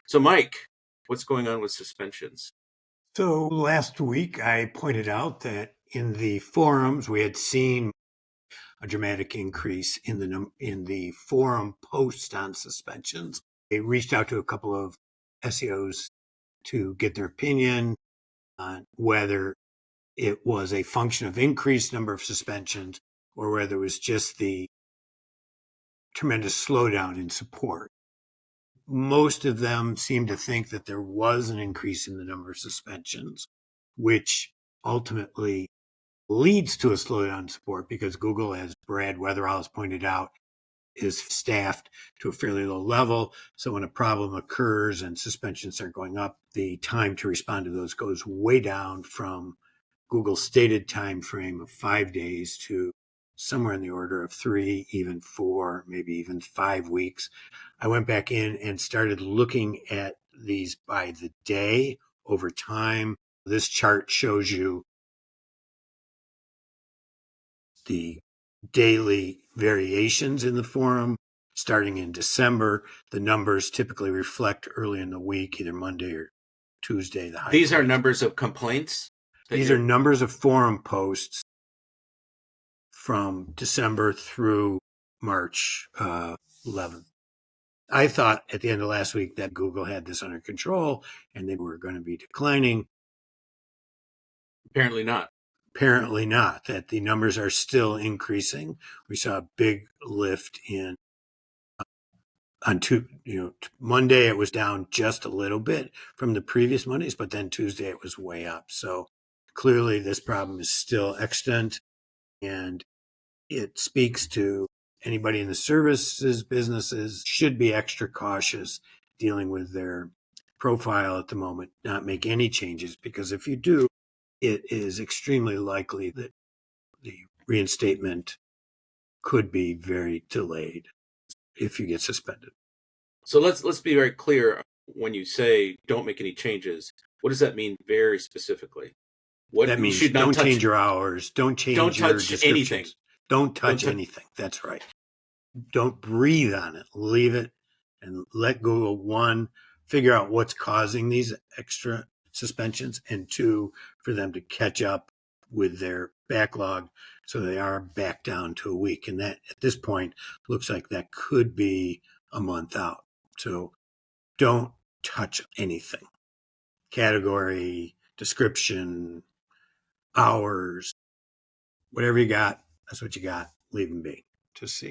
So, Mike, what's going on with suspensions? So last week, I pointed out that in the forums, we had seen a dramatic increase in the forum posts on suspensions. They reached out to a couple of SEOs to get their opinion on whether it was a function of increased number of suspensions or whether it was just the tremendous slowdown in support. Most of them seem to think that there was an increase in the number of suspensions, which ultimately leads to a slowdown in support because Google, as Brad Weatherhouse pointed out, is staffed to a fairly low level. So when a problem occurs and suspensions start going up, the time to respond to those goes way down from Google's stated time frame of 5 days to somewhere in the order of 3, even 4, maybe even 5 weeks. I went back in and started looking at these by the day over time. This chart shows you the daily variations in the forum starting in December. The numbers typically reflect early in the week, either Monday or Tuesday, the high These are points. numbers of complaints that These are numbers of forum posts from December through March 11th. I thought at the end of last week that Google had this under control and they were going to be declining. apparently not. Apparently not, that the numbers are still increasing. We saw a big lift in on Monday it was down just a little bit from the previous Mondays, but then Tuesday it was way up. So clearly this problem is still extant, and it speaks to anybody in the services businesses should be extra cautious dealing with their profile at the moment, not make any changes, because if you do, it is extremely likely that the reinstatement could be very delayed if you get suspended. So let's be very clear. When you say don't make any changes, what does that mean very specifically? What That you means should not don't touch. change your hours, don't Don't change your touch anything. descriptions, don't Don't touch touch. anything. That's right. Don't breathe on it. Leave it and let Google, one, figure out what's causing these extra suspensions, and two, for them to catch up with their backlog so they are back down to a week. And that at this point looks like that could be a month out. So don't touch anything. Category, description, hours, whatever you got, that's what you got. Leave them be. To see.